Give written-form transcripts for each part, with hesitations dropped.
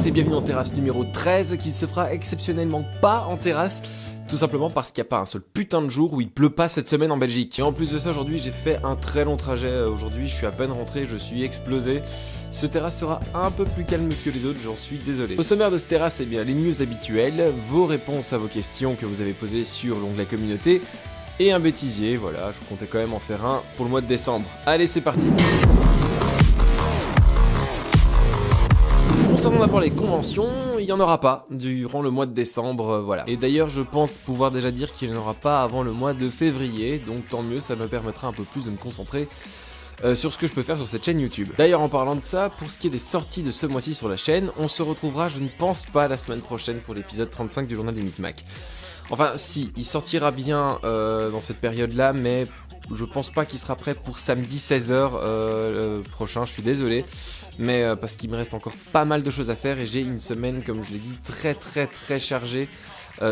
tous et bienvenue dans Terrasse numéro 13 qui se fera exceptionnellement pas en terrasse. Tout simplement parce qu'il n'y a pas un seul putain de jour où il pleut pas cette semaine en Belgique. Et en plus de ça, aujourd'hui j'ai fait un très long trajet. Aujourd'hui je suis à peine rentré, je suis explosé. Ce terrasse sera un peu plus calme que les autres, j'en suis désolé. Au sommaire de ce terrasse, eh bien les news habituelles, vos réponses à vos questions que vous avez posées sur l'onglet communauté et un bêtisier. Voilà, je comptais quand même en faire un pour le mois de décembre. Allez, c'est parti. Concernant d'abord les conventions, il n'y en aura pas durant le mois de décembre, voilà. Et d'ailleurs, je pense pouvoir déjà dire qu'il n'y en aura pas avant le mois de février, donc tant mieux, ça me permettra un peu plus de me concentrer sur ce que je peux faire sur cette chaîne YouTube. D'ailleurs, en parlant de ça, pour ce qui est des sorties de ce mois-ci sur la chaîne, on se retrouvera, je ne pense pas, la semaine prochaine pour l'épisode 35 du journal du Micmac. Enfin, si, il sortira bien dans cette période-là, mais je pense pas qu'il sera prêt pour samedi 16h prochain, je suis désolé. Mais parce qu'il me reste encore pas mal de choses à faire et j'ai une semaine, comme je l'ai dit, très chargée.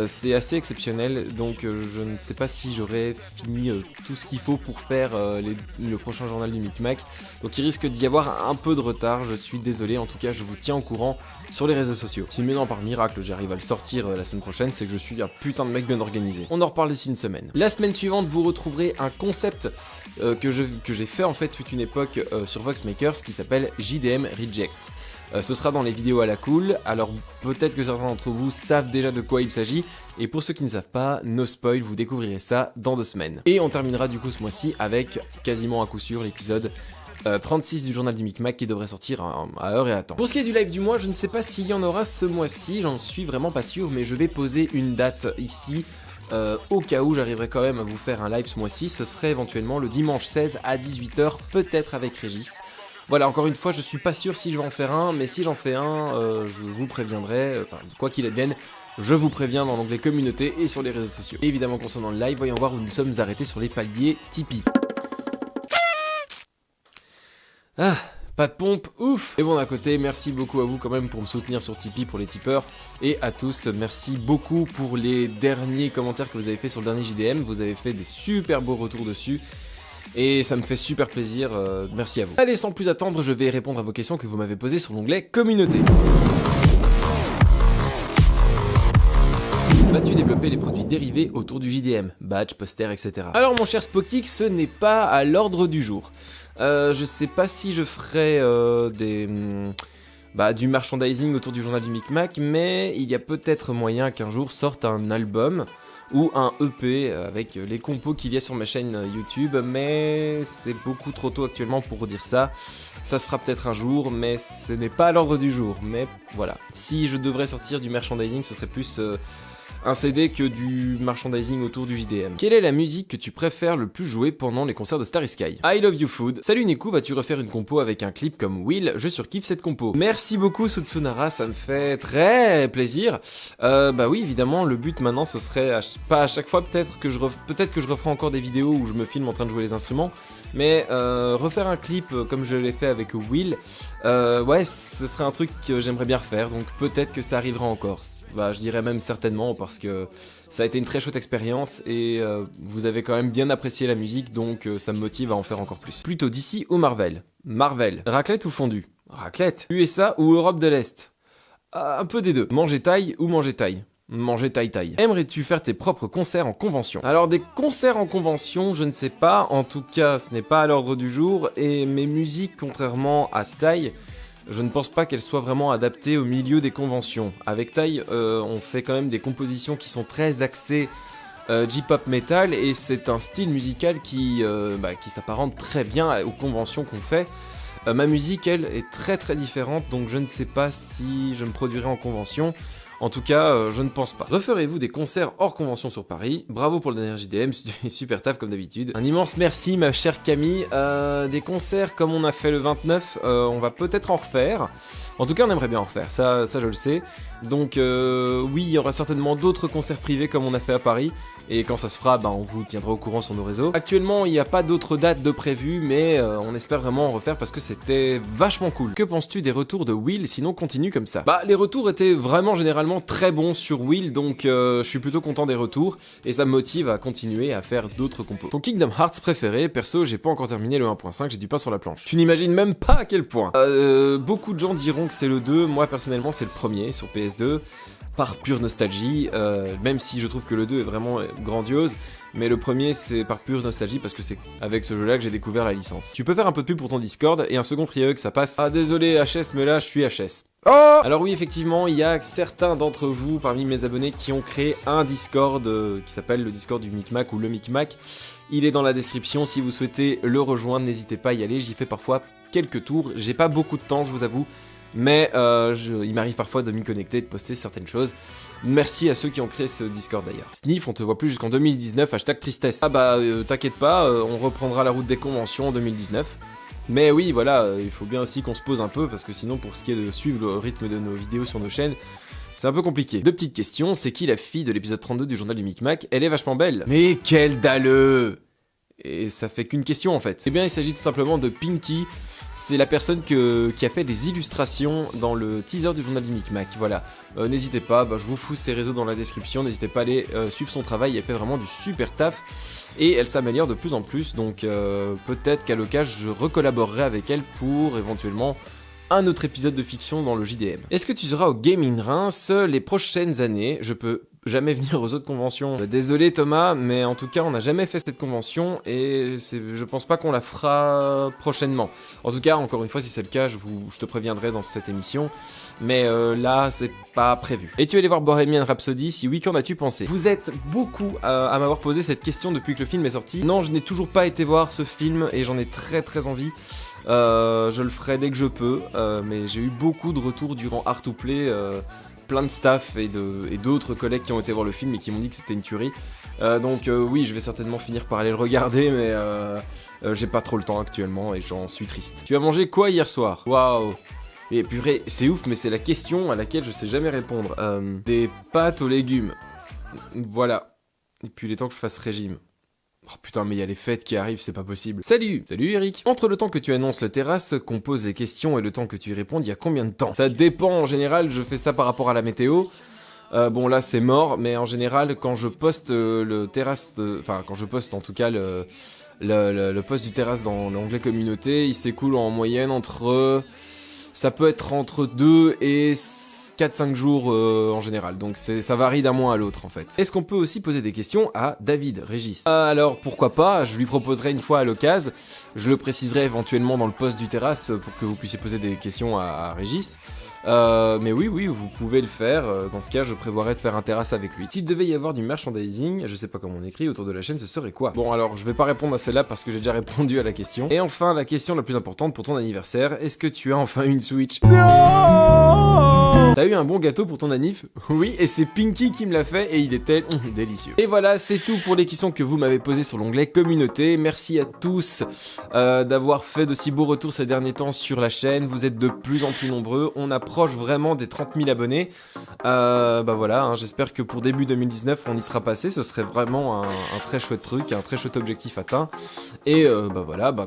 C'est assez exceptionnel, donc je ne sais pas si j'aurai fini tout ce qu'il faut pour faire le prochain journal du Micmac. Donc il risque d'y avoir un peu de retard, je suis désolé, en tout cas je vous tiens au courant sur les réseaux sociaux. Si maintenant par miracle j'arrive à le sortir la semaine prochaine, c'est que je suis un putain de mec bien organisé. On en reparle d'ici une semaine. La semaine suivante, vous retrouverez un concept que j'ai fait en fait fut une époque sur Voxmakers qui s'appelle JDM Reject. Ce sera dans les vidéos à la cool, alors peut-être que certains d'entre vous savent déjà de quoi il s'agit, et pour ceux qui ne savent pas, no spoil, vous découvrirez ça dans 2 semaines. Et on terminera du coup ce mois-ci avec quasiment à coup sûr l'épisode 36 du journal du Micmac qui devrait sortir à heure et à temps. Pour ce qui est du live du mois, je ne sais pas s'il y en aura ce mois-ci, j'en suis vraiment pas sûr, mais je vais poser une date ici. Au cas où j'arriverai quand même à vous faire un live ce mois-ci, ce serait éventuellement le dimanche 16 à 18h, peut-être avec Régis. Voilà, encore une fois, je suis pas sûr si je vais en faire un, mais si j'en fais un, je vous préviendrai, enfin, quoi qu'il advienne, je vous préviens dans l'onglet communauté et sur les réseaux sociaux. Et évidemment, concernant le live, voyons voir où nous sommes arrêtés sur les paliers Tipeee. Ah, pas de pompe, ouf. Et bon, d'un côté, merci beaucoup à vous quand même pour me soutenir sur Tipeee pour les tipeurs. Et à tous, merci beaucoup pour les derniers commentaires que vous avez fait sur le dernier JDM. Vous avez fait des super beaux retours dessus. Et ça me fait super plaisir, merci à vous. Allez, sans plus attendre, je vais répondre à vos questions que vous m'avez posées sur l'onglet communauté. Vas-tu développer les produits dérivés autour du JDM, badge, poster, etc. Alors mon cher Spokix, ce n'est pas à l'ordre du jour. Je sais pas si je ferai du merchandising autour du journal du Micmac, mais il y a peut-être moyen qu'un jour sorte un album ou un EP avec les compos qu'il y a sur ma chaîne YouTube, mais c'est beaucoup trop tôt actuellement pour dire ça. Ça se fera peut-être un jour, mais ce n'est pas à l'ordre du jour. Mais voilà, si je devrais sortir du merchandising, ce serait plus un CD que du merchandising autour du JDM. Quelle est la musique que tu préfères le plus jouer pendant les concerts de Starry Sky? I Love You Food. Salut Nico, vas-tu refaire une compo avec un clip comme Will? Je surkiffe cette compo. Merci beaucoup Sutsunara, ça me fait très plaisir. Bah oui, évidemment, le but maintenant ce serait, pas à chaque fois, peut-être que je referai encore des vidéos où je me filme en train de jouer les instruments, mais refaire un clip comme je l'ai fait avec Will, ouais, ce serait un truc que j'aimerais bien refaire, donc peut-être que ça arrivera encore. Bah, je dirais même certainement parce que ça a été une très chouette expérience et vous avez quand même bien apprécié la musique, donc ça me motive à en faire encore plus. Plutôt DC ou Marvel? Marvel. Raclette ou fondue? Raclette. USA ou Europe de l'Est? Un peu des deux. Manger taille ou manger taille? Manger taille. Aimerais-tu faire tes propres concerts en convention? Alors des concerts en convention, je ne sais pas, en tout cas ce n'est pas à l'ordre du jour, et mes musiques, contrairement à taille, je ne pense pas qu'elles soient vraiment adaptées au milieu des conventions. Avec taille, on fait quand même des compositions qui sont très axées J-pop metal, et c'est un style musical qui s'apparente très bien aux conventions qu'on fait. Ma musique, elle, est très différente, donc je ne sais pas si je me produirai en convention. En tout cas, je ne pense pas. Referez-vous des concerts hors convention sur Paris? Bravo pour le dernier JDM, super taf comme d'habitude. Un immense merci ma chère Camille. Des concerts comme on a fait le 29, on va peut-être en refaire. En tout cas, on aimerait bien en refaire, ça je le sais. Donc oui, il y aura certainement d'autres concerts privés comme on a fait à Paris. Et quand ça se fera, on vous tiendra au courant sur nos réseaux. Actuellement, il n'y a pas d'autres dates de prévues, mais on espère vraiment en refaire parce que c'était vachement cool. Que penses-tu des retours de Will? Sinon, continue comme ça. Les retours étaient vraiment généralement vraiment très bon sur Wheel, donc je suis plutôt content des retours, et ça me motive à continuer à faire d'autres compos. Ton Kingdom Hearts préféré? Perso, j'ai pas encore terminé le 1.5, j'ai du pain sur la planche. Tu n'imagines même pas à quel point. Beaucoup de gens diront que c'est le 2, moi personnellement c'est le premier sur PS2, par pure nostalgie, même si je trouve que le 2 est vraiment grandiose, mais le premier c'est par pure nostalgie parce que c'est avec ce jeu là que j'ai découvert la licence. Tu peux faire un peu de pub pour ton Discord et un second free ça passe. Ah désolé HS, mais là je suis HS. Oh, alors oui, effectivement, il y a certains d'entre vous parmi mes abonnés qui ont créé un Discord qui s'appelle le Discord du Micmac ou le Micmac. Il est dans la description, si vous souhaitez le rejoindre, n'hésitez pas à y aller, j'y fais parfois quelques tours. J'ai pas beaucoup de temps, je vous avoue, mais il m'arrive parfois de m'y connecter, de poster certaines choses. Merci à ceux qui ont créé ce Discord d'ailleurs. Sniff, on te voit plus jusqu'en 2019, hashtag tristesse. Ah bah t'inquiète pas, on reprendra la route des conventions en 2019. Mais oui, voilà, il faut bien aussi qu'on se pose un peu, parce que sinon, pour ce qui est de suivre le rythme de nos vidéos sur nos chaînes, c'est un peu compliqué. Deux petites questions, c'est qui la fille de l'épisode 32 du journal du Micmac? Elle est vachement belle. Mais quel dalleux! Et ça fait qu'une question en fait. Eh bien, il s'agit tout simplement de Pinky. C'est la personne qui a fait des illustrations dans le teaser du journal du Micmac, voilà. N'hésitez pas, je vous fous ses réseaux dans la description, n'hésitez pas à aller suivre son travail, elle fait vraiment du super taf, et elle s'améliore de plus en plus, donc peut-être qu'à l'occasion je recollaborerai avec elle pour éventuellement un autre épisode de fiction dans le JDM. Est-ce que tu seras au Gaming Reims les prochaines années? Je peux jamais venir aux autres conventions. Désolé Thomas, mais en tout cas on n'a jamais fait cette convention et je pense pas qu'on la fera prochainement. En tout cas, encore une fois, si c'est le cas, je te préviendrai dans cette émission, mais là c'est pas prévu. Es-tu allé voir Bohemian Rhapsody? Si oui, qu'en as-tu pensé? Vous êtes beaucoup à m'avoir posé cette question depuis que le film est sorti. Non, je n'ai toujours pas été voir ce film et j'en ai très très envie. Je le ferai dès que je peux, mais j'ai eu beaucoup de retours durant Art to Play, plein de staff et d'autres collègues qui ont été voir le film et qui m'ont dit que c'était une tuerie. Donc oui, je vais certainement finir par aller le regarder, mais j'ai pas trop le temps actuellement et j'en suis triste. Tu as mangé quoi hier soir? Waouh! Et purée, c'est ouf, mais c'est la question à laquelle je sais jamais répondre. Des pâtes aux légumes. Voilà. Et puis il est temps que je fasse régime. Oh putain, mais il y a les fêtes qui arrivent, c'est pas possible. Salut Eric. Entre le temps que tu annonces la terrasse, qu'on pose des questions et le temps que tu y réponds, il y a combien de temps? Ça dépend, en général, je fais ça par rapport à la météo. Bon là c'est mort, mais en général quand je poste quand je poste en tout cas le post du terrasse dans l'onglet communauté, il s'écoule en moyenne ça peut être entre 2 et 4-5 jours en général, donc ça varie d'un mois à l'autre en fait. Est-ce qu'on peut aussi poser des questions à David Régis? Alors pourquoi pas, je lui proposerai une fois à l'occasion, je le préciserai éventuellement dans le post du terrasse pour que vous puissiez poser des questions à Régis. Mais oui, vous pouvez le faire. Dans ce cas, je prévoirais de faire un terrasse avec lui. S'il devait y avoir du merchandising, je sais pas comment on écrit, autour de la chaîne, ce serait quoi? Bon, alors, je vais pas répondre à celle-là parce que j'ai déjà répondu à la question. Et enfin, la question la plus importante pour ton anniversaire, est-ce que tu as enfin une Switch? Non! T'as eu un bon gâteau pour ton anniv? Oui, et c'est Pinky qui me l'a fait et il était délicieux. Et voilà, c'est tout pour les questions que vous m'avez posées sur l'onglet communauté. Merci à tous d'avoir fait de si beaux retours ces derniers temps sur la chaîne. Vous êtes de plus en plus nombreux. On approche vraiment des 30 000 abonnés. Voilà, hein, j'espère que pour début 2019, on y sera passé. Ce serait vraiment un très chouette truc, un très chouette objectif atteint. Et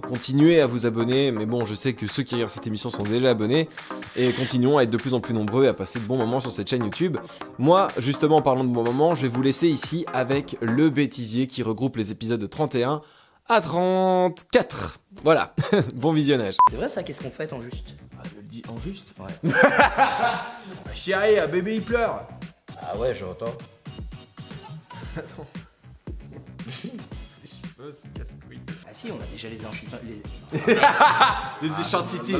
continuez à vous abonner. Mais bon, je sais que ceux qui regardent cette émission sont déjà abonnés. Et continuons à être de plus en plus nombreux et à passer de bons moments sur cette chaîne YouTube. Moi, justement, en parlant de bons moments, je vais vous laisser ici avec le bêtisier qui regroupe les épisodes de 31 à 34. Voilà, bon visionnage. C'est vrai ça, qu'est-ce qu'on fait en juste? Je le dis en juste. Ouais. Chérie, bébé il pleure. Ah ouais, j'entends. Attends. Les cheveux, c'est casse-couille. Ah si, on a déjà les enchantants. Les échantitiers.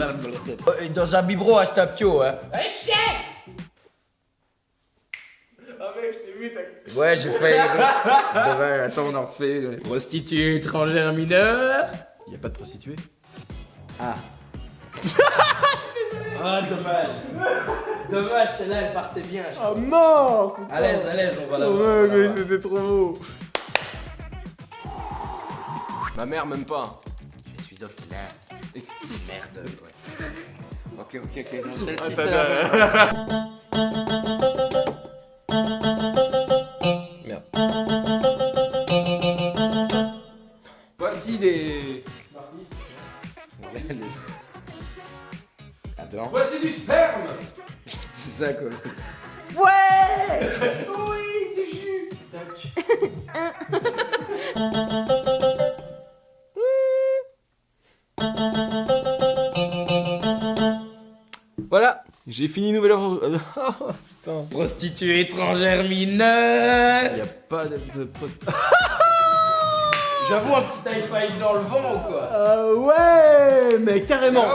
Dans un biberon à Staptio, hein. Ah mec, je t'ai vu, t'as... Ouais, j'ai fait. Attends, on en refait. Prostituée étrangère mineure. Y'a pas de prostituée? Ah. Ah, dommage. Dommage, celle-là, elle partait bien. Oh mort! À l'aise, on va la Oh voir. mec, c'était trop beau. Ma mère m'aime pas. Je suis orphelin. Merde, ouais. Ok, non, celle-ci, Attends, c'est la Merde. Voici les... Attends. Voici du sperme. C'est ça, quoi. Ouais. Oui, du jus. Tac. Voilà, j'ai fini nouvelle heure. Oh, putain. Prostituée étrangère mineure. Y a pas de J'avoue un petit high five dans le vent ou quoi? Ouais, mais carrément.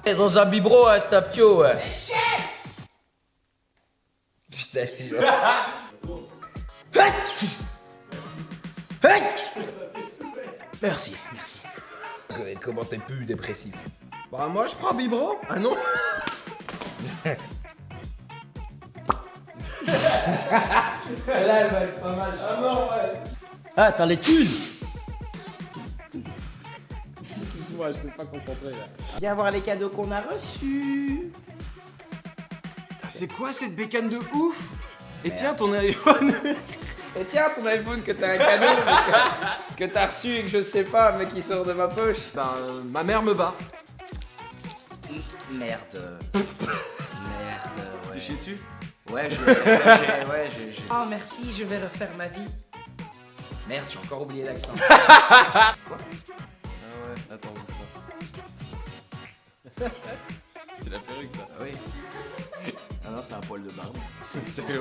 Dans un biberon à Staptio, ouais. Putain. Merci, merci. Comment t'es plus dépressif? Bah moi je prends biberon. Ah non. Celle-là, elle va être pas mal. Ah non, ouais. Ah, t'as les thunes. Excuse-moi, je t'ai pas concentré là. Viens voir les cadeaux qu'on a reçus. C'est quoi cette bécane de ouf? Et tiens ton iPhone. Et tiens, ton iPhone que t'as un cadeau, mais que t'as reçu et que je sais pas, mais qui sort de ma poche. Ben ma mère me bat. Merde. Merde, T'es chié dessus? Ouais, j'ai... Oh merci, je vais refaire ma vie. Merde, j'ai encore oublié l'accent. Ah ouais, attends, bouge pas. C'est la perruque ça. Ah oui. Ah non, c'est un poil de barbe.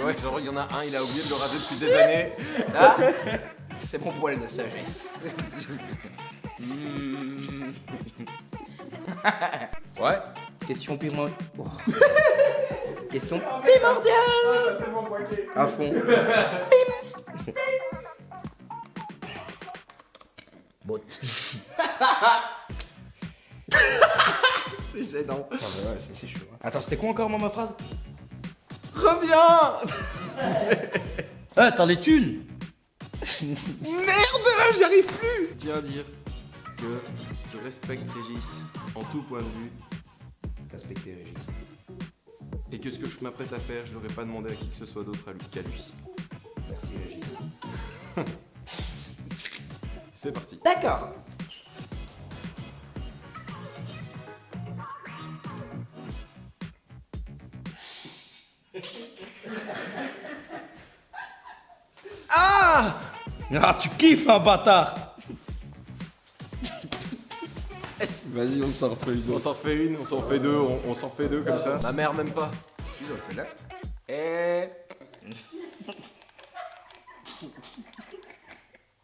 Ouais, genre il y en a un, il a oublié de le raser depuis des années. Ah, c'est mon poil de sagesse. Ouais. Question primordiale. Oh. Question primordiale. À fond. Pims. Bot. C'est gênant. Ça va, ouais, c'est chaud. Attends, c'était quoi encore, moi, ma phrase? Reviens. Ah, t'as les thunes. Merde, j'arrive plus. Je tiens à dire que je respecte Régis en tout point de vue. Respectez Régis. Et que ce que je m'apprête à faire, je l'aurais pas demandé à qui que ce soit d'autre qu'à lui. Merci Régis. C'est parti. D'accord. Ah! Ah, tu kiffes, un bâtard. Vas-y, on s'en refait une. On s'en refait une, on s'en fait deux, on s'en fait deux comme ça. Ma mère m'aime pas. Excuse-moi, je fais là. Eh.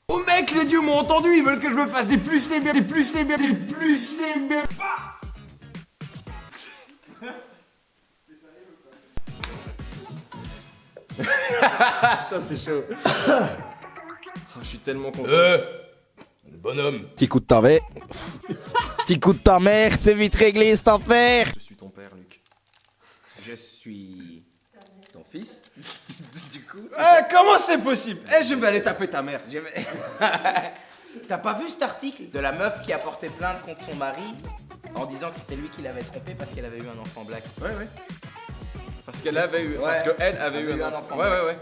Oh mec, les dieux m'ont entendu, ils veulent que je me fasse des plus des bien, des plus des bien, des plus des bien. Putain, c'est chaud. Oh, je suis tellement content. Le bonhomme. Petit coup de ta mère. Petit coup de ta mère, c'est vite réglé cette affaire. Je suis ton père, Luc. Je suis ton fils. Du coup. Comment c'est possible? Je vais aller taper ta mère. T'as pas vu cet article de la meuf qui a porté plainte contre son mari en disant que c'était lui qui l'avait trompé parce qu'elle avait eu un enfant black? Ouais, ouais. Parce qu'elle avait eu. Ouais. Parce qu'elle avait eu un enfant. Ouais, ouais, ouais.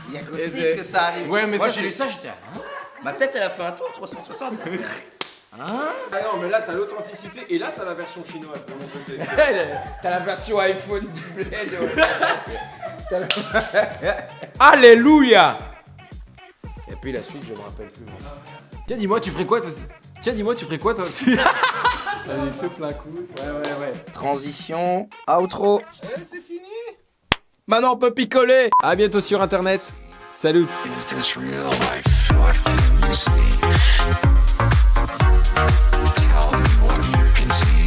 Il y a Et Ghosté c'est- que ça arrive. Ouais, mais moi ça, j'ai c'est- lu ça, j'étais hein? Ma tête elle a fait un tour 360. Hein? Ah non, mais là t'as l'authenticité et là t'as la version chinoise de mon côté. T'as la version iPhone du bled. Alléluia! Et puis la suite, je me rappelle plus. Moi. Tiens, dis-moi, tu ferais quoi toi? Tiens, dis-moi, tu ferais quoi toi? Allez, souffle un coup. Ouais, ouais, ouais. Transition, outro. C'est fini. Maintenant on peut picoler. À bientôt sur internet. Salut. Is this real life? What can you see? Tell me what you can see.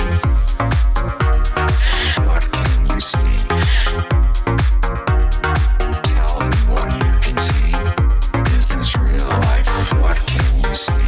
What can you see? Tell me what you can see. Is this real life? What can you see?